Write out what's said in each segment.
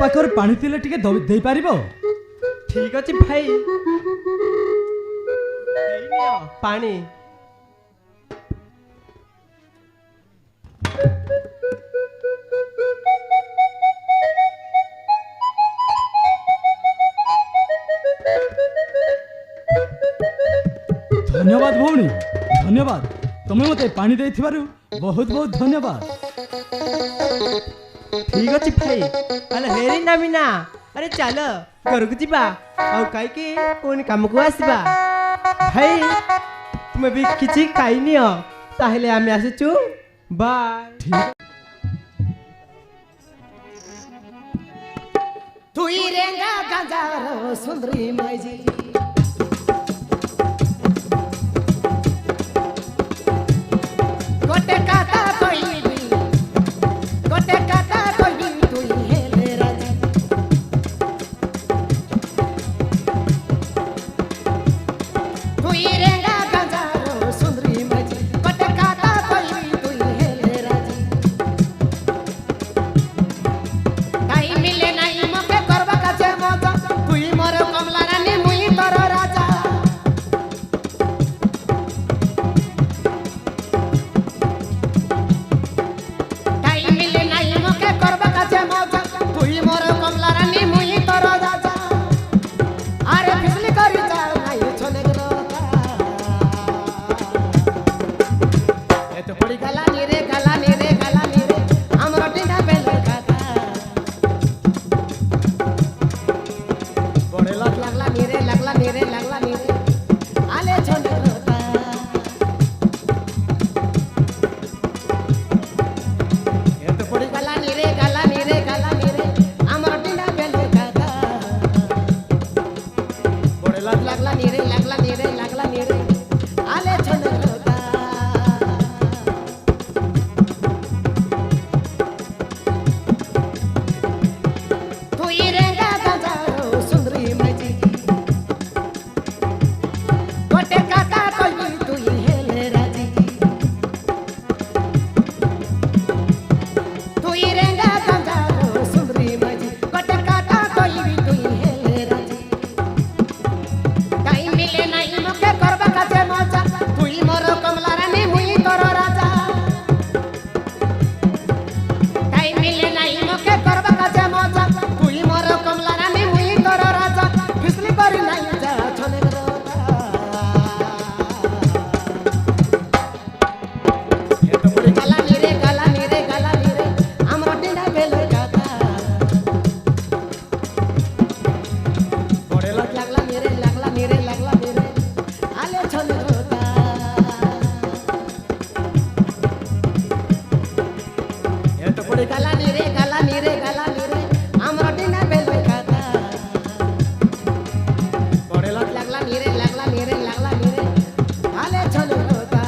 पाखर पानी थिले टिके दे पारिबो? ठीक अछि भाई पानी धन्यवाद भौणी धन्यवाद तुम्हें मते पानी दे बहुत बहुत धन्यवाद। ठीक अछि भाई अरे हेरी नमीना अरे चल घर को जीवा और काई के कोन काम को आसीबा भाई तुम भी किछि खाई नियो ताहले आमे आसीचु बाय। तुई रेंगा गंजारो सुंदरी माईजी गोटे काता कोइबी तुई हेले राजी तुई रेंगा गंजारो सुंदरी माईजी गोटे काता कोइबी तुई हेले राजी काई मिले नाही मके करबा काचे मजा तुई मोर कमला रानी मुई तोर राजा काई मिले नाही मके करबा काचे मजा तुई मोर कमला रानी मुई तोर राजा अरे फिसली करी जा नाही छोने गरोता ए तो पड़ी गला नी रे हमरो टिंडा बेले खाता बड़े लागला नी रे आले छोने गरोता ए तो पड़ी गला नी रे हमरो टिंडा बेले खाता बड़े लागला नी रे आले छोने गरोता तुई रेंगा गंजारो सुंदरी माईजी गोटे काका कोइबी तुई हेले राजी तुई रेंगा गंजारो सुंदरी माईजी गोटे काका कोइबी तुई हेले राजी काई मिले नाही मके करबा काचे मजा तुई मोर कमला रानी मुई तोर राजा काई मिले नाही मके करबा काचे मजा तुई मोर कमला रानी मुई तोर राजा फिसली करी नाही जा छोने गरोता ए तो बड़ी गला नी रे हमरो टिंडा बेले गाता बड़े लागला नी रे आले छोने गरोता ए तो बड़ी गला नी रे हमरो टिंडा बेले गाता बड़े लागला नी रे आले छोने गरोता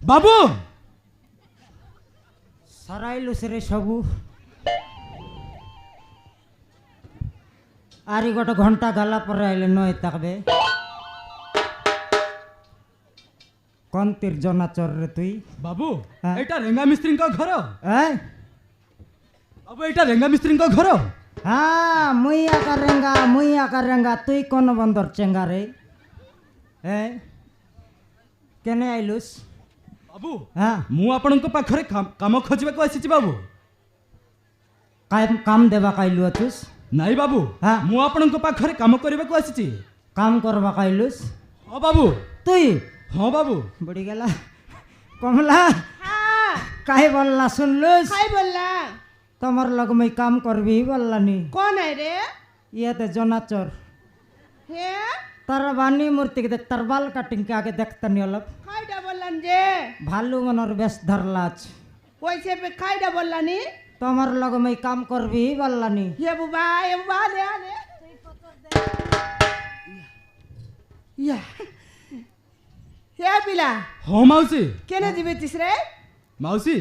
बाबू सराइलु से सबू आरी गोटे घंटा गला पर आइले नय तकबे कौन तीर जना चोर रे तुई बाबू हाँ? एटा रेंगा मिस्त्री का घर ए बाबू एटा रेंगा मिस्त्री का घर हाँ मुई आकर रेंगा तुई कौन बंदर चेंगा रे ए কেনে আইলুস বাবু হ্যাঁ ମୁଁ ଆପଣଙ୍କ ପାଖରେ କାମ ଖୋଜିବାକୁ ଆସିଛି ବାବୁ। কাম দেবা কাইলু আছুস ନାଇଁ ବାବୁ হ্যাঁ ମୁଁ ଆପଣଙ୍କ ପାଖରେ কাମ କରିବାକୁ ଆସିଛି। কাম করবা কাইলুস ହଁ বাবু তুই ହଁ বাবু বড়ি গেলা কমলা হ্যাঁ কাহে বললা শুনলুস খাই বললা তোমার লগ মই কাম করবি বললানি কোন আই রে ইয়াতে জনাচর হে তার বানি মূর্তি দেখ তার বাল কাটিং কে আগে দেখতানি অলপ খাইটা বললান যে ভালু মনর বেশ ধরলাছ কইছে বে খাইটা বললানি তোমার লগ মই কাম করবি বললানি হে বুবা লে আলে ইয়া হে পিলা ହଁ ମାଉସୀ কেনে দিবে তিসরে ମାଉସୀ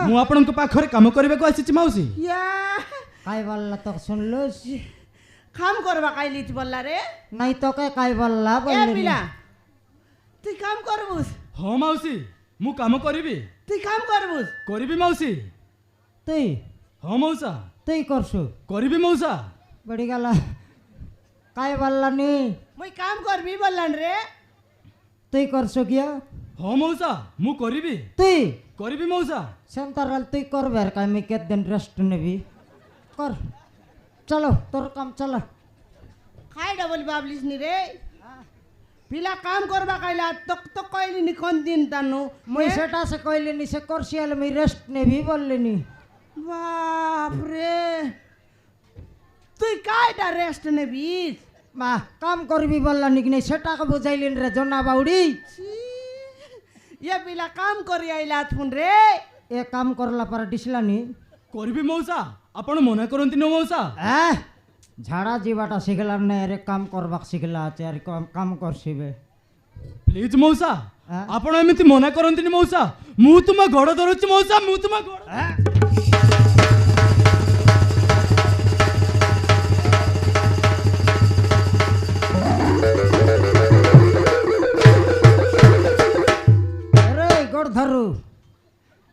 ମୁଁ ଆପଣଙ୍କ ପାଖରେ କାମ କରିବାକୁ ଆସିଛି ମାଉସୀ। ইয়া কাই বললা তো শুনলুস কাম করবা কাইলি বললা রে নাই তোকে কাই বললা এ বললি পিলা তুই কাম করবুস ହଁ ମାଉସୀ ମୁଁ কাମ କରିବି তুই কাম করবুস କରିବି ମାଉସୀ। তুই ହଁ ମଉସା তুই করছু କରିବି মଉসা। বড়ি গেলা কাই বললানি মুই কাম করবি বললান রে তুই করছু কিয়া ହଁ মଉসା ମୁଁ କରିବି তুই କରିବି মଉসা। সেন্টারাল তুই করবে আর কাই আমি কেদিন রেস্ট নেবি কর চলো তোর কাম চলো খাইটা বলি বাবলিস নি রে পিলা কাম করবা কাইলা তক তক কইলি নি কোন দিন তানু মুই সেটা সে কইলিনি সে করছি আলে মুই রেস্ট নেবি বললিনি বাপ রে তুই কাইটা রেস্ট নেবিস মা কাম করবি বললানি কি নাই সেটাকে বুঝাইলিন রে জনা বাউড়ি ইয়ে পিলা কাম করি আইলা থুন রে এ কাম করলা পরে ডিসলানি କରିବି মଉসା ଆପଣ ମନା କରନ୍ତିନି মଉসା। ঝাড়া ଯିବାଟା ଶିଖିଲାର ନାଇଁ ରେ କାମ କରବାକୁ ଶିଖିଲା ଅଛି ଆରେ କାମ କରସିବେ ପ୍ଲିଜ ମଉସା ଆଁ? ଆପଣ ଏମିତି ମନା କରନ୍ତିନି ମଉସା। ମୁଁ ତୁମ ଗୋଡ଼ ଧରୁଛି ମଉସା ମୁଁ ତୁମ ଗୋଡ଼ रे गोड़ धरू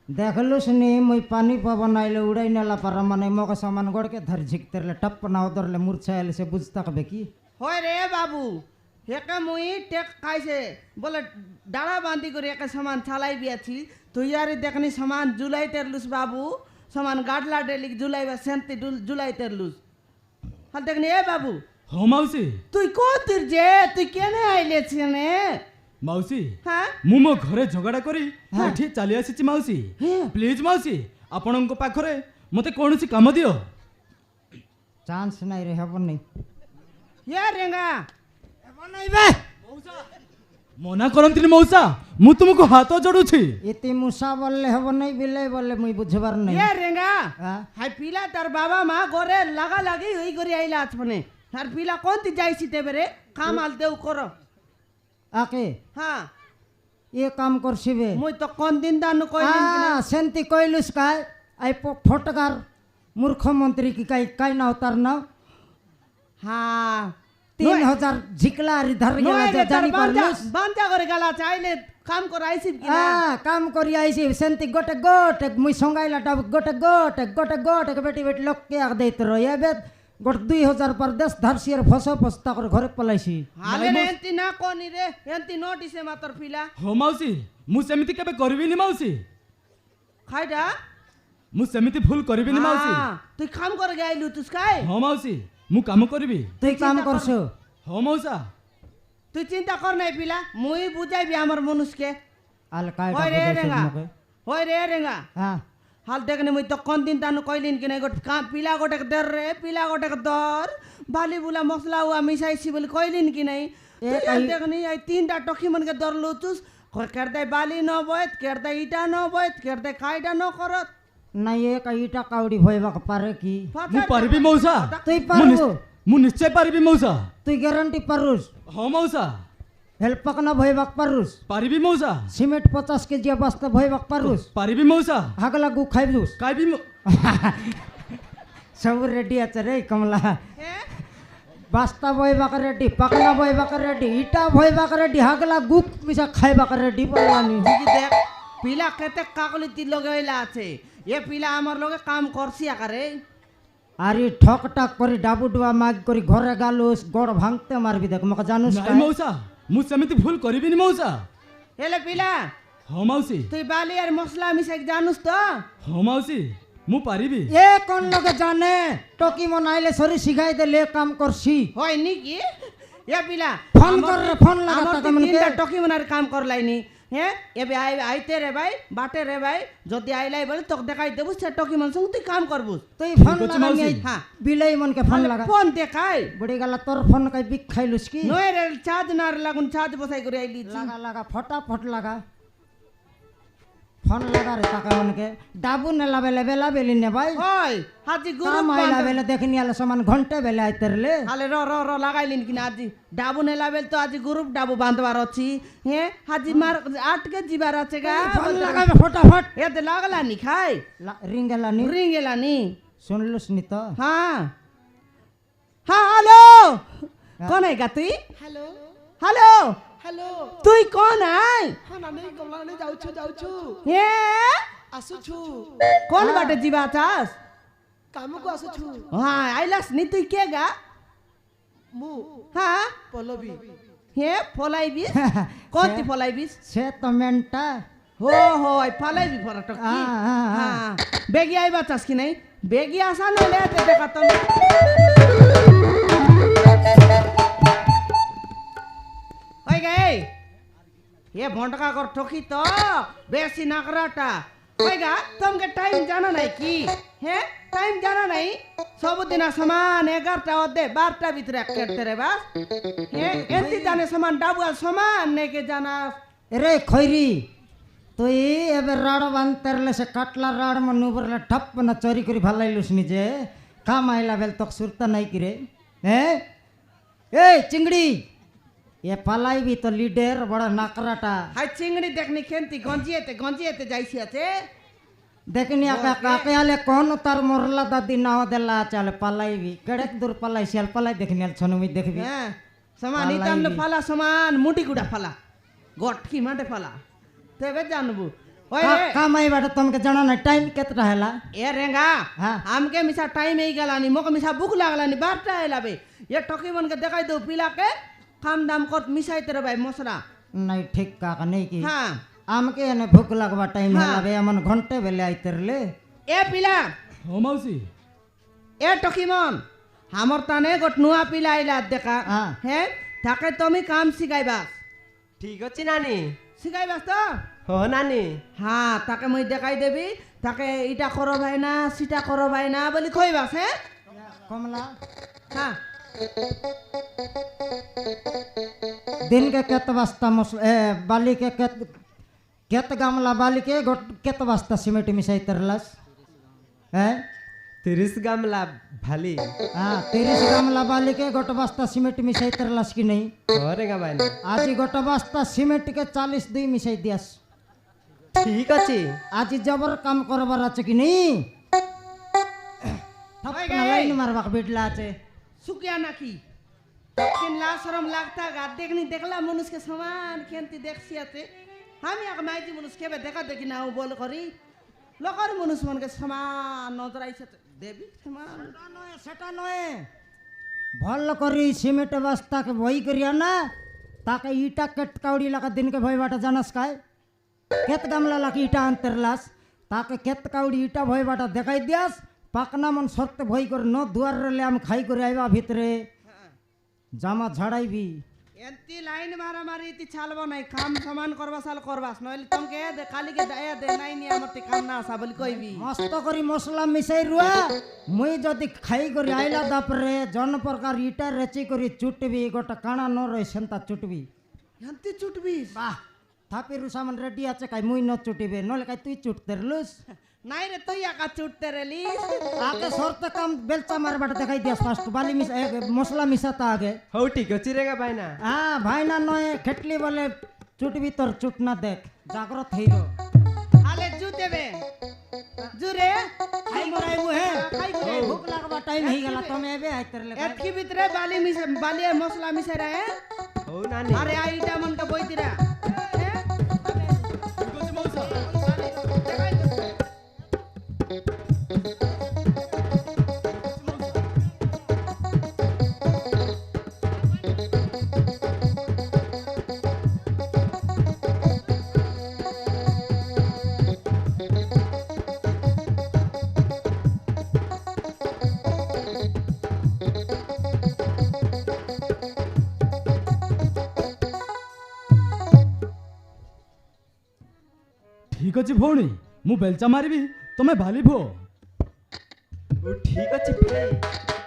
देखलुस नी मुई पानी पवन आइले उड़ाई नेला पर माने मोके सामान गोड़ के धर झिकतरले टप ना उतरले मूर्छायले से बुझता कबे की হয় রে বাবু হেকে মুই টেক খাইছে বলে ডাড়া বাঁধি করে একে সমান ছালাই বিয়াছি তুই আরে দেখনি সমান জুলাই তেরলুস বাবু সমান গাডলা ডেলিক জুলাই বা সেন্তি জুলাই তেরলুস হাল দেখনি এ বাবু ହଁ ମାଉସୀ তুই কোতির যে তুই কেনে আইলে ছেনে ମାଉସୀ হ্যাঁ ମୁଁ ମୋ ଘରେ ଝଗଡ଼ା କରି ଏଠି ଚାଲି ଆସିଛି ମାଉସୀ। ପ୍ଲିଜ ମାଉସୀ ଆପଣଙ୍କ ପାଖରେ ମୋତେ କୌଣସି କାମ ଦିଅ। चांस नहीं रे हबो नहीं ইয়ে রেঙ্গা हबो नहीं बे ମନା କରନ୍ତିନି ମଉସା ମୁଁ ତୁମକୁ ହାତ ଯୋଡୁଛି। इति मुसा बोलले हबो नहीं बिले बोलले मुई बुझबार नहीं ইয়ে রেঙ্গা হ্যাঁ হাই পিলা তার বাবা মা ঘরে লাগা লাগি ওই করে আইলা আছমনে আর পিলা কোনটি যাইছি তেবেরে কাম আলতেও করো आके হ্যাঁ ये काम करसिबे মুই তো কোন দিন দানু কইলিন কিনা सेंती कइलुस काय आई फोटकार मूर्ख मंत्री की काई ना उतार ना হ্যাঁ 3000 झिकला धर गेला নয় রে তার जानी বান্দা पारलुस বান্দা করে গেলা চাইলে কাম করে আইছি কিনা काम करी आइसी सेंती गोटे गोटे मुई संगाइला टाब गोटे गोटे गोटे गोटे के बेटी बेटी लोक के आग देत रो ये बेत गोटे 2000 पर 10 धरसियर फसो फसता कर घरे पलाइसी হালে এন্তি না কোনি রে এন্তি নোটিসে মাতর পিলা ହଁ ମାଉସୀ ମୁଁ ସେମିତି କେବେ କରିବିନି ମାଉସୀ। খাইডা ମୁଁ সেମିତି ভুল କରିବିନି ମାଉସୀ। তুই কাম করে গাইলু তুস কাই ହଁ ମାଉସୀ ମୁଁ କାମ କରିବି। তুই কাম করছো ହଁ মଉসা তুই চিন্তা কর নাই পিলা মুই বুঝাইবি আমার মনুষকে আল কাইটা হয় রে বুঝাইছিস রেঙ্গা মকে হয় রে রেঙ্গা হ্যাঁ হাল দেখনি মুই তো কোন দিন তানু কইলিন কিনা গোট পিলা গোটে দর রে পিলা গোটে দর বালি বুলা মশলা হুয়া মিশাইছি বলে কইলিন কি নাই তুই আর দেখনি এই তিনটা টকি মনকে দরলু তুস কেরদাই বালি ন বয়ত কেরদাই ইটা ন বয়ত কেরদাই কাইটা ন করত না ये কাইটা কাউডি ভইবা পারে কি ମୁଁ ପାରିବି ମଉସା। তুই পারবো ମୁଁ ନିଶ୍ଚୟ ପାରିବି ମଉସା। তুই গ্যারান্টি পারুস ହଁ ମଉସା হেল্প না ভইবা পারুস ପାରିବି মଉসা সিমেন্ট 50 কেজি বস্তা ভইবা পারুস ପାରିବି মଉসা হাগলা গু খাইবুস ଖାଇବି सब रेडी আছে রে কমলা বাস্তা বইবা রেডি পাকনা বইবা রেডি ইটা বইবা রেডি হাগলা গুক মিশা খাইবা রেডি বললানি দেখি দেখ পিলা কেতে কাকলিতি লগাইলা আছে এ পিলা আমার লগে কাম করছি আকারে আরে ঠক ঠাক করে ডাবুডুয়া মাগ করে ঘরে গালুস গড় ভাঙতে মারবি দেখ মকে জানুস ନାଇଁ ମଉସା ମୁଁ ସେମିତି ଭୁଲ କରିବିନି ମଉସା। ହେଲେ ପିଲା ହଁ ମାଉସୀ তুই বালি আর মশলা মিশাই জানুস তো ହଁ ମାଉସୀ ମୁଁ ପାରିବି এ কোন লোকে জানে টকি মনাইলে সরি শিখাই দেলে কাম করছি হয় নাকি এ পিলা ফোন কর রে, ফোন লাগা আমার টাকা মনকে। তিনটা টকি মনার কাম করলাইনি হ্যাঁ এবে আইতে রে ভাই বাটে রে ভাই যদি আইলাই বলে তোকে দেখাই দেবো সে টকি মন সঙ্গে তুই কাম করবুস তুই ফোন ঠিক আছে, লাগা মাউসি। হ্যাঁ। বিলাই মনকে ফোন লাগা ফোন দেখাই বুড়ি গেলা তোর ফোন কাই বিক খাইলুস কি নয় রে চাঁদ নার লাগুন চাঁদ বসাই করে আইলি লাগা লাগা ফটাফট লাগা ফোন লাগা রে টাকা মনকে ডাবু নেলা বেলা বেলি নে ভাই হয় হাজি গুরু কাম আইলা বেলে দেখিনি আলে সমান ঘন্টা বেলে আইতেরলে হালে র লাগাইলিন কিনা আজি ডাবু নেলা বেল তো আজি গ্রুপ ডাবু বাঁধবার আছে হ্যাঁ হাজি মার আটকে জিবার আছে গা ফোন লাগাবে ফটাফট এতে লাগলা নি খাই রিং গেলা নি রিং এলা নি শুনলুস নি তো হ্যাঁ হ্যাঁ হ্যালো কোন আই গা তুই হ্যালো হ্যালো হ্যালো তুই কোন আই হ্যাঁ নানি কমলানি যাଉଛୁ এ ଆସୁଛୁ কোন বাটে জিবা চাস କାମକୁ ଆସୁଛୁ হ্যাঁ আইলাস নি তুই কে গা ମୁଁ হ্যাঁ ପଲ୍ଲବୀ হে ফলাইবিস কতি ফলাইবিস সে তো মেনটা हो हो आई फलाइबी फरा टक्की हाँ। हाँ बेगी आई बात की नहीं बेगी आसान हो ले ते देखा तुम ओए गए ये भोंडका कर ठोकी तो बेसी नकराटा ओए गा तुम के टाइम जाना नहीं की है टाइम जाना नहीं सब दिन समान 11टा होते 12टा भीतर करते रे बस है एंती जाने समान डाबुआ समान ने के जाना রে খৈরি তুই এবে রাড় বানতেরলে সে কাটলা রাড় মন উপরলে ঠপ না চরি করে ভালাইলুস নিজে কাম আইলা বেল তক সুরতা নাই কিরে হ্যাঁ এই চিংড়ি এ পালাইবি তো লিডের বড় নাকরাটা হাই চিংড়ি দেখনি খেন্তি গঞ্জিয়েতে যাইছি আছে দেখনি আকা কাকে আলে কোন তার মরলা দাদি নাও দেলা চালে পালাইবি কেড়েক দূর পালাইছি আল পালাই দেখনি আল ছনুমি দেখবি হ্যাঁ সমান পালাইবি। ইতান ফালা সমান মুটি গুড়া ফালা গটকি মাঠে ফালা তেবে জানবু ওই রে কাম আইবাটা তোমাকে জানা না টাইম কেতটা হেলা এ রেঙ্গা হ্যাঁ। আমকে মিছা টাইম এই গেলানি মোকে মিছা বুক লাগলানি বারটা এলাবে এ টকি মনকে দেখাই দো পিলাকে খাম দাম কত মিশাইতে রে ভাই মশলা নাই ঠিক কাকা নেই কি হ্যাঁ আমকে এনে ভুক লাগবা টাইম হ্যাঁ। হেলাবে এমন ঘন্টে বেলে আইতেরলে এ পিলা ହଁ ମାଉସୀ এ টকি মন আমার তানে গট নুয়া পিলা আইলা দেখা হ্যাঁ। হ্যাঁ তাকে তুমি কাম শিখাইবা ঠিক ଅଛି নানি শিখাইবাস তো হো নানি হ্যাঁ তাকে মই দেখাই দেবি তাকে ইটা করো ভাই না সিটা করো ভাই না বলি কইবাস হ্যাঁ কমলা হ্যাঁ दिन के केत बस्ता बाली के केत गामला बाली के केत बस्ता सीमेंट मिसाई तरलस हैं 30 গামলা ভালি हाँ 30 गामला बाली के गोट बस्ता सीमेंट मिसाई तरलस की नहीं ঘরে গা বাইনা आज गोट बस्ता सीमेंट के 40 दुई मिसाई दियास ঠিক আছে आज जबर काम करबार আছে কি नहीं ওই ठप गे। लाइन मारबाक बिडला আছে सुकिया नाकी किन ला शरम लागता गा देखनी देखला मनुष्य के समान केंती देखसी आते हम या माइती मनुष्य के देखा देखी ना वो बोल करी लोकर मनुष्य मन के समान नजर आइছে देवी समान সেটা নয় ভাল করি সিমেন্ট বস্তাকে বই করিয়া না তাকে ইটা কেট কাউড়ি লাগা দিনকে ভয় বাটা জানাস কায় কেত গামলা লাকি ইটা আনতেরলাস তাকে কেত কাউড়ি ইটা ভয় বাটা দেখাই দিয়াস পাকনা মন সরতে ভয় করে ন দুয়ার রেলে আমি খাই করে আইবা ভিতরে জামা ঝাড়াইবি एंती लाइन मारा मारी इति छालबो नहीं काम समान करबा साल करबास नइले तुमके दे खाली के दया दे नहीं नि हमते काम ना आसा बोली कइबी মস্ত করি মশলা মিশাই রুয়া মুই যদি খাই করে আইলা তারপরে জন প্রকার ইটা রেচি করে চুটবি গোটা কানা ন রই সেন্তা চুটবি एंती चुटबीस বাহ থাপিরু সামান রেডি আছে কাই মুই ন চুটিবে নলে কাই তুই চুটতে রলুস नहीं रे तो या का चुटते रेलिस আগে সরতে কাম বেলচা মারবাটা দেখাই দিয়াস ফার্স্ট বালি মিস মশলা মিশাতা আগে হও ঠিক আছে রে গা বাইনা হ্যাঁ ভাই না নয় খেটলি বলে চুটবি তোর চুট না দেখ জাগ্রত হইরো हाले जूते बे जुरे খাই মরাই মুহে খাই করে। ভুক লাগবা টাইম হই গেল তুমি এবে আইতরলে एतकी भीतरे बाली मिसे बाली मसला मिसे रहे হও নানি अरे आईटा मन का बोइतिरा ଠିକ ଅଛି ଭଉଣୀ ମୁଁ ବେଲଚା ମାରିବି ତମେ ଭାଲି ଭୁଅ ହଉ ଠିକ ଅଛି ଭାଇ